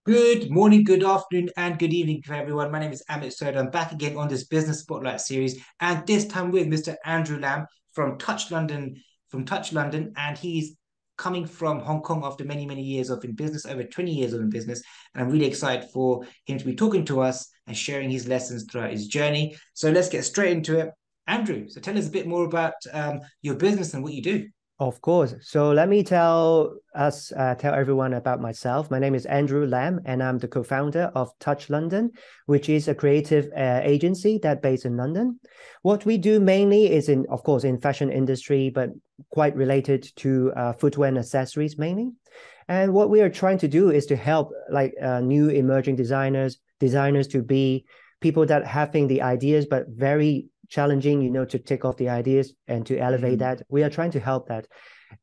Good morning, good afternoon, and good evening to everyone. My name is Amit Sodha. I'm back again on this Business Spotlight series, and this time with Mr. Andrew Lam from Touch London, and he's coming from Hong Kong after many, many years of in business, over 20 years of in business. And I'm really excited for him to be talking to us and sharing his lessons throughout his journey. So let's get straight into it. Andrew, so tell us a bit more about your business and what you do. Of course. So tell everyone about myself. My name is Andrew Lam, and I'm the co-founder of Touch London, which is a creative agency that based in London. What we do mainly is of course, in fashion industry, but quite related to footwear and accessories mainly. And what we are trying to do is to help new emerging designers to be people that having the ideas, but very challenging, to take off the ideas and to elevate Mm, that. We are trying to help that.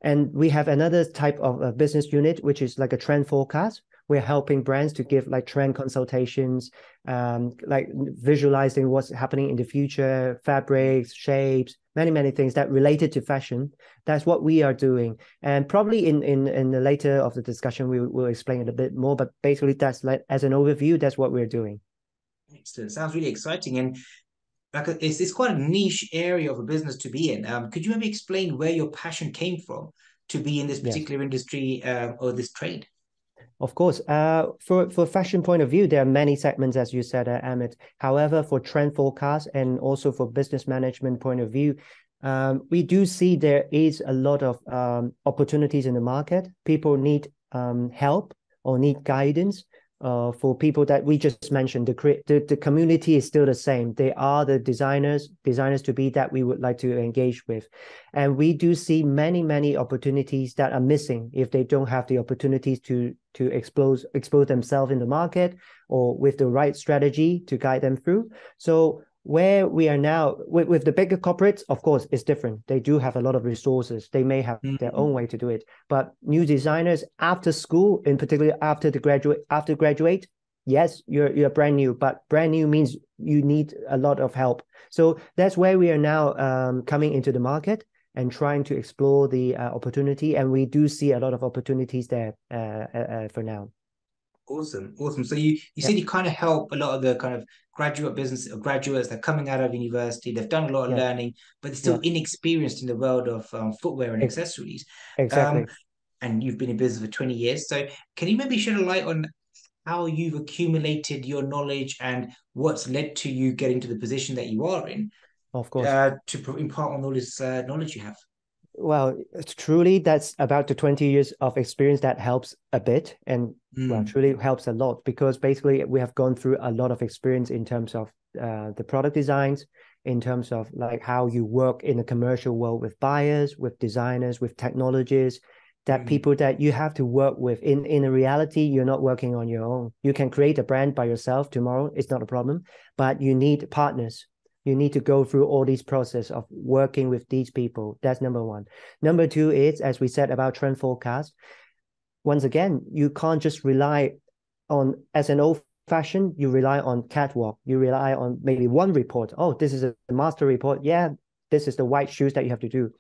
And we have another type of a business unit, which is like a trend forecast. We're helping brands to give like trend consultations, like visualizing what's happening in the future, fabrics, shapes, many, many things that related to fashion. That's what we are doing. And probably in the later of the discussion, we will explain it a bit more. But basically, that's like as an overview, that's what we're doing. excellent. Sounds really exciting. And it's quite a niche area of a business to be in. Could you maybe explain where your passion came from to be in this Yes. particular industry or this trade? Of course, for fashion point of view, there are many segments, as you said, Amit. However, for trend forecast and also for business management point of view, we do see there is a lot of opportunities in the market. People need help or need guidance. For people that we just mentioned, the community is still the same. They are the designers to be that we would like to engage with. And we do see many, many opportunities that are missing if they don't have the opportunities to expose themselves in the market or with the right strategy to guide them through. So where we are now with the bigger corporates, of course, it's different. They do have a lot of resources. They may have their own Mm, way to do it. But new designers after school, in particular after graduate, yes, you're brand new, but brand new means you need a lot of help. So that's where we are now coming into the market and trying to explore the opportunity. And we do see a lot of opportunities there for now. awesome, awesome. So you Yeah, said you kind of help a lot of the kind of graduate business or graduates that are coming out of university. They've done a lot of yeah, learning, but they're yeah, still inexperienced in the world of footwear and ex accessories. Um, exactly. and you've been in business for 20 years. So can you maybe shed a light on how you've accumulated your knowledge and what's led to you getting to the position that you are in Of course. to impart on all this knowledge you have. Well, it's truly, that's about the 20 years of experience that helps a bit. And well, Mm, truly helps a lot because basically we have gone through a lot of experience in terms of the product designs, in terms of like how you work in the commercial world with buyers, with designers, with technologists, that mm, people that you have to work with. In a reality, you're not working on your own. You can create a brand by yourself tomorrow, it's not a problem, but you need partners. You need to go through all these process of working with these people. That's number one. Number two is, as we said about trend forecast, once again, you can't just rely on, as an old fashioned, you rely on catwalk. You rely on maybe one report. Oh, this is a master report. Yeah, this is the white shoes that you have to do.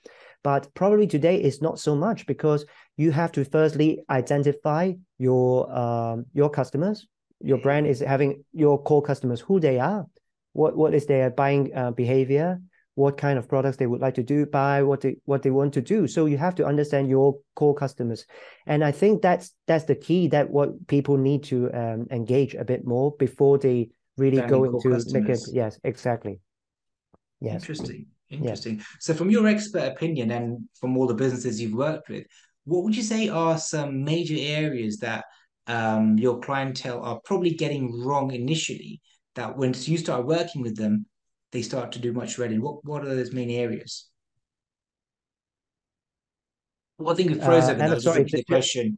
But probably today is not so much because you have to firstly identify your customers. Your brand mm, is having your core customers, who they are, what is their buying behavior, what kind of products they would like to do buy, what they want to do. So you have to understand your core customers, and I think that's the key, that what people need to engage a bit more before they really Standing go core into make it. customers. Yes, exactly. Yes. Interesting. Yes. Interesting. So, from your expert opinion and from all the businesses you've worked with, what would you say are some major areas that your clientele are probably getting wrong initially? That once you start working with them, they start to do much reading. What are those main areas? One thing you froze over there, I'll Emmett, just sorry, repeat the question.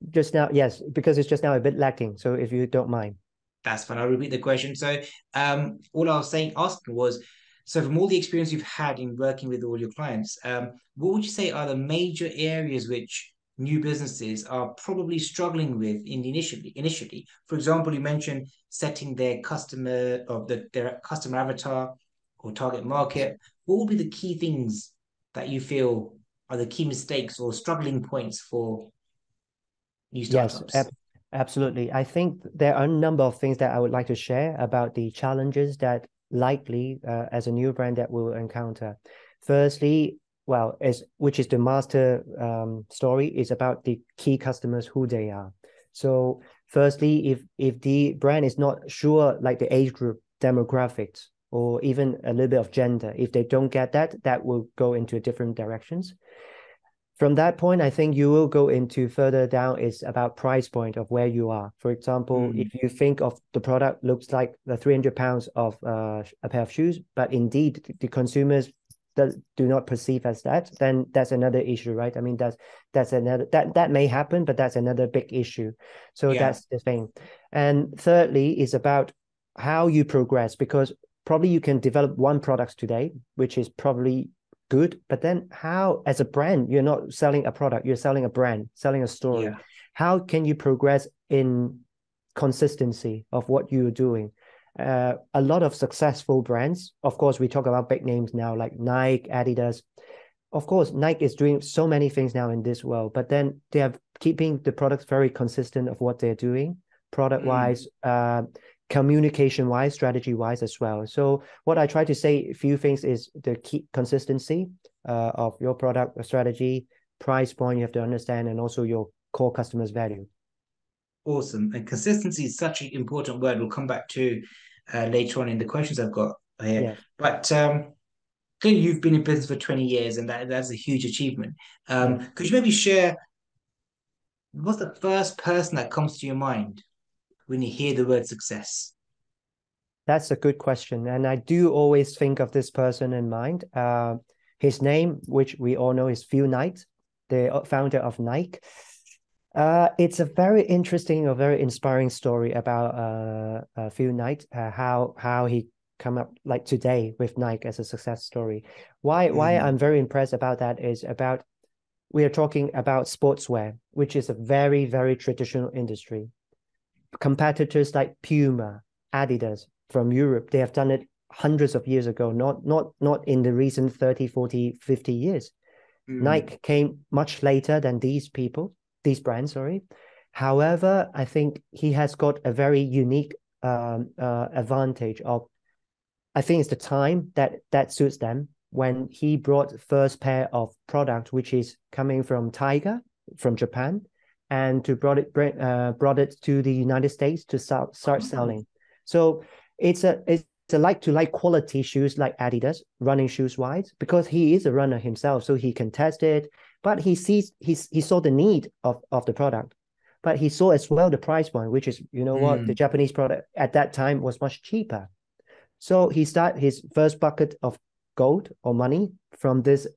just now, yes, because it's just now a bit lacking, so if you don't mind. That's fine. I'll repeat the question. So, all I was asking was, so from all the experience you've had in working with all your clients, what would you say are the major areas which new businesses are probably struggling with in initially? Initially, for example, you mentioned setting their customer of their customer avatar or target Yes. market. What would be the key things that you feel are the key mistakes or struggling points for new Yes, startups? Absolutely. I think there are a number of things that I would like to share about the challenges that likely as a new brand that we'll encounter. Firstly, well, which is the master story is about the key customers, who they are. So firstly, if the brand is not sure, like the age group, demographics, or even a little bit of gender, if they don't get that, that will go into different directions. From that point, I think you will go into further down is about price point of where you are. For example, Mm, if you think of the product looks like the 300 pounds of a pair of shoes, but indeed the consumers do not perceive as that, then that's another issue, right? I mean, that's another that may happen, but that's another big issue. So yeah, that's the thing. And thirdly is about how you progress, because probably you can develop one product today, which is probably good, but then how, as a brand, you're not selling a product, you're selling a brand, selling a story. yeah. How can you progress in consistency of what you're doing? A lot of successful brands, of course, we talk about big names now like Nike, Adidas. Of course, Nike is doing so many things now in this world, but then they are keeping the products very consistent of what they're doing, product Mm. wise, communication wise, strategy wise as well. So what I try to say, a few things is the key consistency of your product strategy, price point you have to understand, and also your core customers value. Awesome. And consistency is such an important word. We'll come back to later on in the questions I've got here. Yes, But clearly, you've been in business for 20 years, and that's a huge achievement. yes. Could you maybe share what's the first person that comes to your mind when you hear the word success? That's a good question. And I do always think of this person in mind. His name, which we all know, is Phil Knight, the founder of Nike. It's a very interesting or very inspiring story about Phil Knight, how he come up like today with Nike as a success story. Why Mm, I'm very impressed about that is about we are talking about sportswear, which is a very, very traditional industry. Competitors like Puma, Adidas from Europe, they have done it hundreds of years ago, not in the recent 30, 40, 50 years. mm, Nike came much later than these brands, sorry. However, I think he has got a very unique advantage of, I think it's the time that suits them when he brought the first pair of product, which is coming from Tiger from Japan, and to brought it to the United States to start selling. So it's a like to like quality shoes like Adidas, running shoes wise, because he is a runner himself, so he can test it. But he saw the need of the product, but he saw as well the price point, which is, you know what, the mm. Japanese product at that time was much cheaper. So he started his first bucket of gold or money from this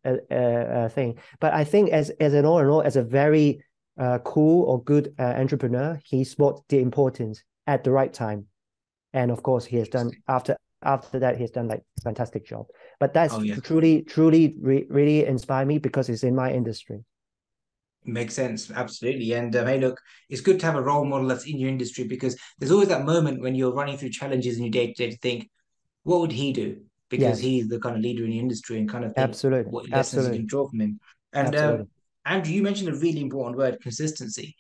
thing. But I think as an all in all, as a very cool or good entrepreneur, he spot the importance at the right time. And of course, he has done Interesting. after that, he has done like fantastic job. But Oh, that's yeah. truly really inspired me because it's in my industry. Makes sense, absolutely. And hey, look, it's good to have a role model that's in your industry because there's always that moment when you're running through challenges in your day to day to think, what would he do? Because Yes, he's the kind of leader in the industry and kind of think absolutely, what lessons you absolutely, can draw from him. And absolutely. Andrew, you mentioned a really important word, consistency.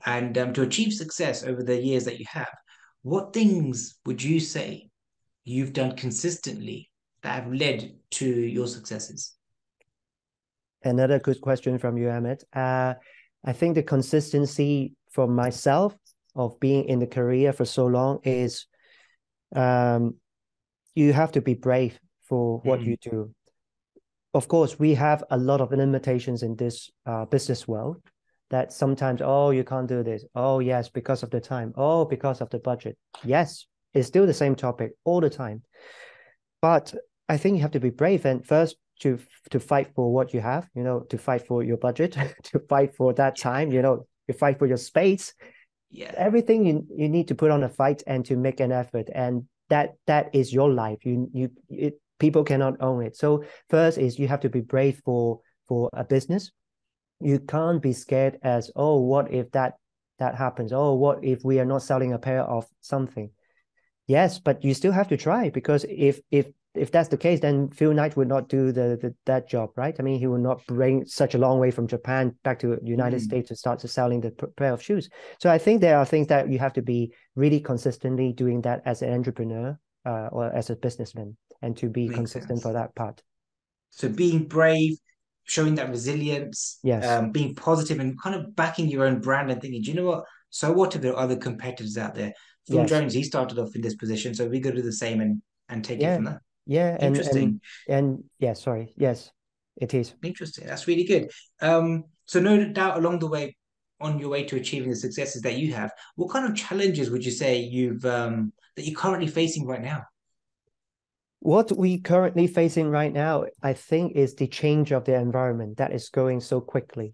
And to achieve success over the years that you have, what things would you say you've done consistently that have led to your successes? Another good question from you, Amit. I think the consistency for myself of being in the career for so long is um, you have to be brave for what Mm, you do. Of course, we have a lot of limitations in this business world that sometimes, oh, you can't do this. Oh, yes, because of the time. Oh, because of the budget. Yes, it's still the same topic all the time. But I think you have to be brave and first to fight for what you have, you know, to fight for your budget, to fight for that yeah, time, you know, to fight for your space. yeah, Everything you need to put on a fight and to make an effort. And that is your life. People cannot own it. So first is you have to be brave for a business. You can't be scared as, oh, what if that happens? Oh, what if we are not selling a pair of something? Yes, but you still have to try because if if that's the case, then Phil Knight would not do that job, right? I mean, he would not bring such a long way from Japan back to the United Mm, States to start to selling the pair of shoes. So I think there are things that you have to be really consistently doing that as an entrepreneur or as a businessman, and to be makes consistent for sense. that part. So being brave, showing that resilience, Yes, being positive, and kind of backing your own brand and thinking, do you know what? So what if there are other competitors out there? Phil yes, Jones, he started off in this position, so we got to do the same and take it yeah, from there. yeah, Interesting, and yeah, sorry, yes, it is. interesting. That's really good. So no doubt along the way, on your way to achieving the successes that you have, what kind of challenges would you say you've that you're currently facing right now? What we currently facing right now, I think, is the change of the environment that is going so quickly.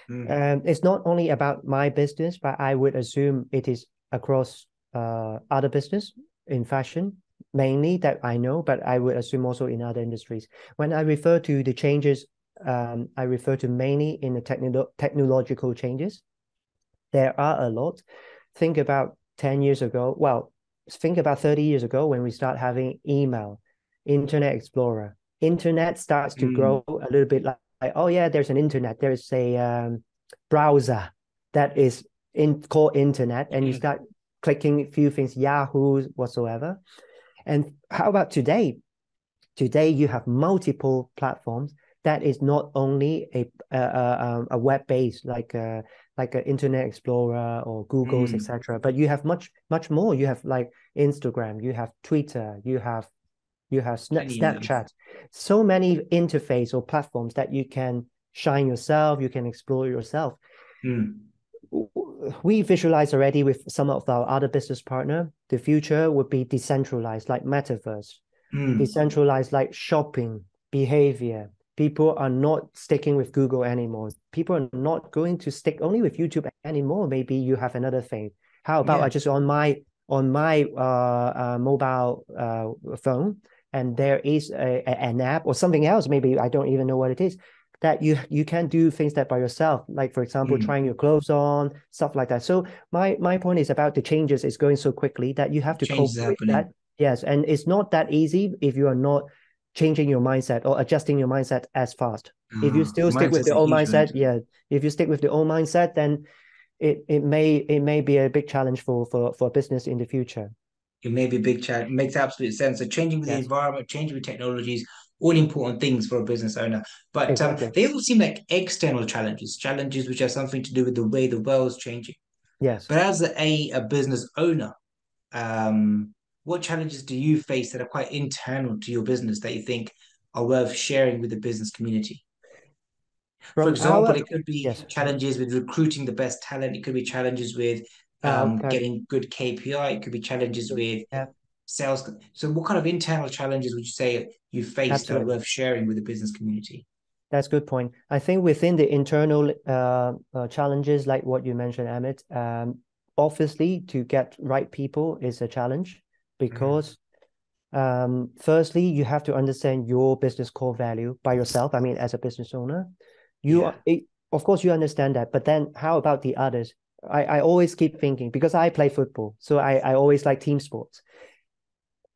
Mm, And it's not only about my business, but I would assume it is across other business in fashion, mainly that I know, but I would assume also in other industries. When I refer to the changes, I refer to mainly in the technological changes. There are a lot. Think about 10 years ago. Well, think about 30 years ago when we start having email, Internet Explorer. Internet starts to mm, grow a little bit like oh yeah, there's an internet. There's a browser that is called internet, and you yeah. start clicking a few things, Yahoo whatsoever. And how about today? Today you have multiple platforms that is not only a web based like an Internet Explorer or Google's Mm, etc. But you have much more. You have like Instagram, you have Twitter, you have plenty of them. Snapchat. So many interface or platforms that you can shine yourself, you can explore yourself. Mm, We visualize already with some of our other business partner. The future would be decentralized, like metaverse, mm. decentralized like shopping behavior. People are not sticking with Google anymore. People are not going to stick only with YouTube anymore. Maybe you have another thing. How about I Yeah, just on my mobile phone, and there is an app or something else. Maybe I don't even know what it is. That you can do things that by yourself, like for example, mm. trying your clothes on, stuff like that. So my point is about the changes is going so quickly that you have to Change cope is with that. happening. Yes, and it's not that easy if you are not changing your mindset or adjusting your mindset as fast. If you still stick with Mindset's the a old huge mindset, factor. yeah, if you stick with the old mindset, then it may be a big challenge for business in the future. It may be a big challenge. It makes absolute sense. So changing with the Yes, environment, changing with technologies, all important things for a business owner. But exactly. they all seem like external challenges, challenges which have something to do with the way the world's changing. Yes. But as a business owner, what challenges do you face that are quite internal to your business that you think are worth sharing with the business community? For From example, our it could be yes. challenges with recruiting the best talent. It could be challenges with Okay. getting good KPI. It could be challenges with Yeah, sales. So, what kind of internal challenges would you say you faced that are absolutely. worth sharing with the business community? That's a good point. I think within the internal challenges, like what you mentioned, Amit, obviously to get right people is a challenge Mm, because firstly, you have to understand your business core value by yourself. I mean, as a business owner, you yeah. are, of course you understand that, but then how about the others? I always keep thinking because I play football, so I always like team sports.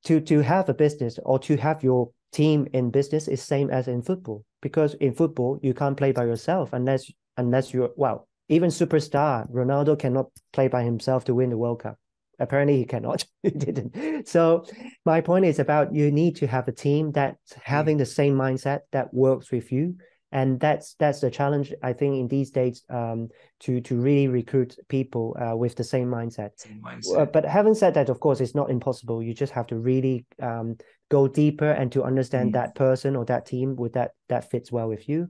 To have a business or to have your team in business is same as in football because in football you can't play by yourself unless you're well, even superstar Ronaldo cannot play by himself to win the World Cup. Apparently he cannot. He didn't. So my point is about you need to have a team that's having Mm, the same mindset that works with you. And that's the challenge I think in these days to really recruit people with the same mindset. same mindset. But having said that, of course, it's not impossible. You just have to really go deeper and to understand Mm, that person or that team with that fits well with you.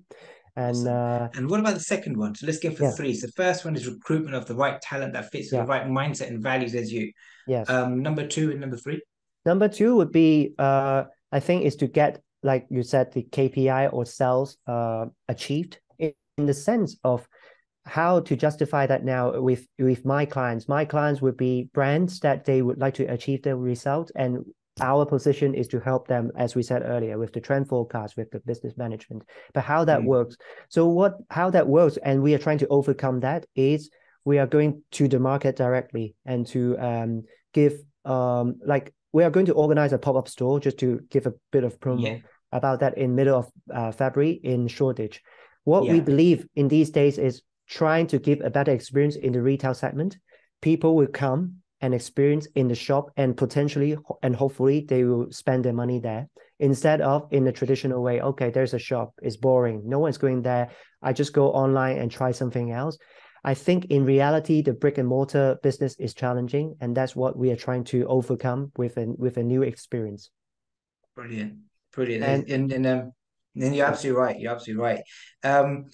And awesome. And what about the second one? So let's go for yeah, three. So first one is recruitment of the right talent that fits with the yeah, right mindset and values as you. yes. Number two and number three. Number two would be I think is to get like you said the KPI or sales achieved in the sense of how to justify that now with my clients. My clients would be brands that they would like to achieve their result, and our position is to help them, as we said earlier, with the trend forecast, with the business management. But how that Mm, works, so what how that works, and we are trying to overcome that is we are going to the market directly and to give like we are going to organize a pop-up store, just to give a bit of Yeah. promo about that, in middle of February in Shoreditch. What we Yeah. believe in these days is trying to give a better experience in the retail segment. People will come and experience in the shop, and potentially and hopefully they will spend their money there, instead of in the traditional way. Okay, there's a shop, it's boring, no one's going there, I just go online and try something else. I think in reality, the brick and mortar business is challenging, and that's what we are trying to overcome with a new experience. Brilliant. Brilliant. And And you're yeah, absolutely right. You're absolutely right.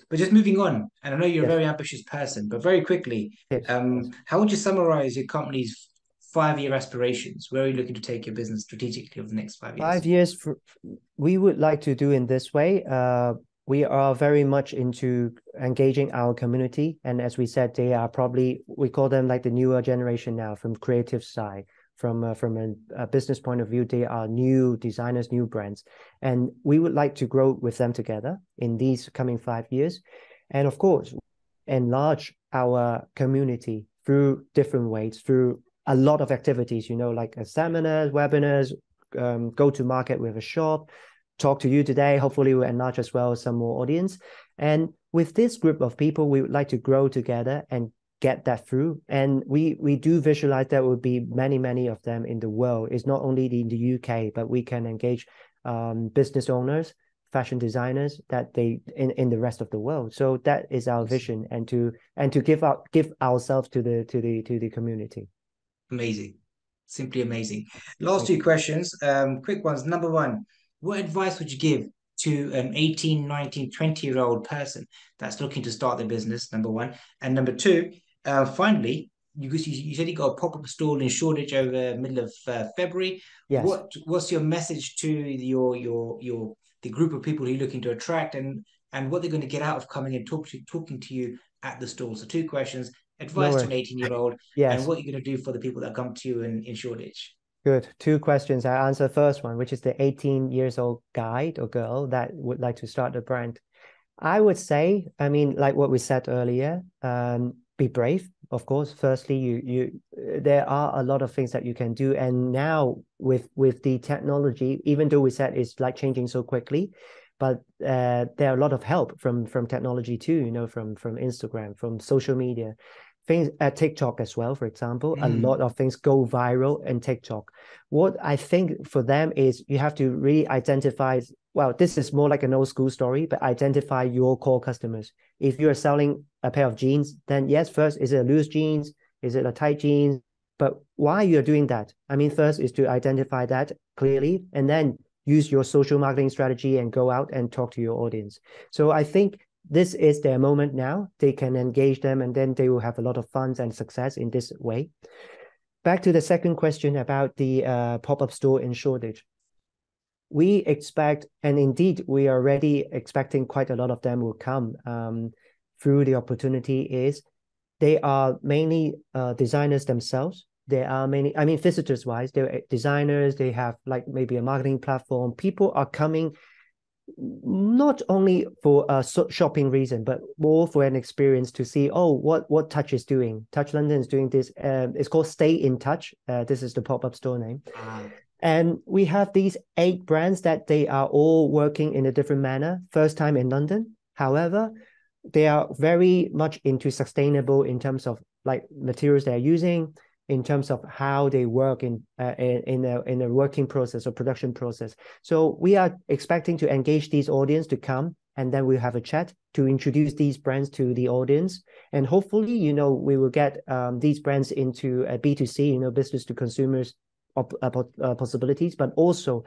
But just moving on, and I know you're a yes, very ambitious person, but very quickly, yes. how would you summarize your company's 5 year aspirations? Where are you looking to take your business strategically over the next 5 years? 5 years we would like to do in this way. We are very much into engaging our community, and as we said, they are probably, we call them like the newer generation now, from creative side. From a business point of view, they are new designers, new brands, and we would like to grow with them together in these coming 5 years, and of course, enlarge our community through different ways, through a lot of activities, like seminars, webinars, go to market with a shop, talk to you today. Hopefully, we'll enlarge as well some more audience. And with this group of people, we would like to grow together and get that through. And we do visualize there will be many, many of them in the world. It's not only in the UK, but we can engage business owners, fashion designers, that they in the rest of the world. So that is our vision, and to give ourselves to the community. Amazing. Simply amazing. Last Thank two you. questions, quick ones. Number one, what advice would you give to an 18, 19, 20-year-old person that's looking to start their business? Number one. And number two, finally, you said you got a pop-up store in Shoreditch over middle of February. Yes. What's your message to your the group of people who you're looking to attract, and what they're going to get out of coming and talking to you at the store? So two questions, No advice to an worries. 18-year-old, and Yes. what you're going to do for the people that come to you in Shoreditch. Good. Two questions. I answer first one, which is the 18 years old guy or girl that would like to start a brand. I would say, I mean, like what we said earlier, be brave. Of course, firstly, there are a lot of things that you can do, and now with the technology, even though we said it's like changing so quickly, but there are a lot of help from technology too. From Instagram, from social media, things at TikTok as well. For example, a lot Mm, of things go viral in TikTok. What I think for them is you have to really identify. Well, this is more like an old school story, but identify your core customers. If you're selling a pair of jeans, then yes, first, is it a loose jeans? Is it a tight jeans? But why you're doing that? I mean, first is to identify that clearly, and then use your social marketing strategy and go out and talk to your audience. So I think this is their moment now. They can engage them, and then they will have a lot of fun and success in this way. Back to the second question about the pop-up store in Shoreditch. We expect, and indeed, we are already expecting quite a lot of them will come through the opportunity. Is they are mainly designers themselves. They are mainly, I mean, visitors wise, they're designers. They have like maybe a marketing platform. People are coming not only for a shopping reason, but more for an experience to see, oh, what Touch is doing. Touch London is doing this. It's called Stay in Touch. This is the pop-up store name. uh, And we have these 8 brands that they are all working in a different manner. First time in London. However, they are very much into sustainable in terms of like materials they're using, in terms of how they work in a working process or production process. So we are expecting to engage these audience to come, and then we'll have a chat to introduce these brands to the audience. And hopefully, we will get these brands into a B2C, business to consumers possibilities, but also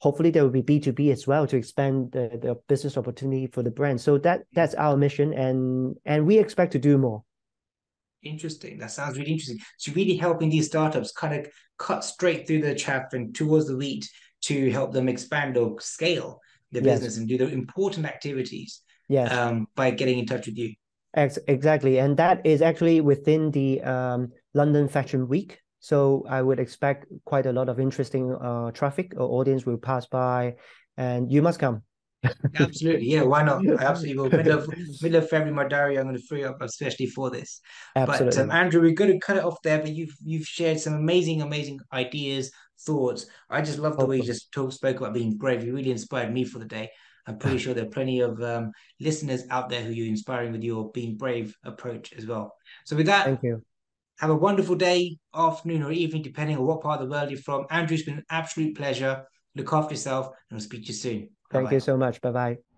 hopefully there will be B2B as well to expand the business opportunity for the brand. So that's our mission, and we expect to do more. Interesting. That sounds really interesting. So really helping these startups kind of cut straight through the chaff and towards the wheat to help them expand or scale their Yes, business and do the important activities yes, by getting in touch with you. exactly. And that is actually within the London Fashion Week. So I would expect quite a lot of interesting traffic or audience will pass by, and you must come. Absolutely. Yeah, why not? I absolutely will. Middle of February, my diary, I'm going to free up especially for this. But Absolutely. Andrew, we're going to cut it off there. But you've shared some amazing, amazing ideas, thoughts. I just love the way you Hopefully. just spoke about being brave. You really inspired me for the day. I'm pretty sure there are plenty of listeners out there who you're inspiring with your being brave approach as well. So with that, Thank you. have a wonderful day, afternoon, or evening, depending on what part of the world you're from. Andrew, it's been an absolute pleasure. Look after yourself, and I'll speak to you soon. Bye Thank you bye. so much. Bye bye.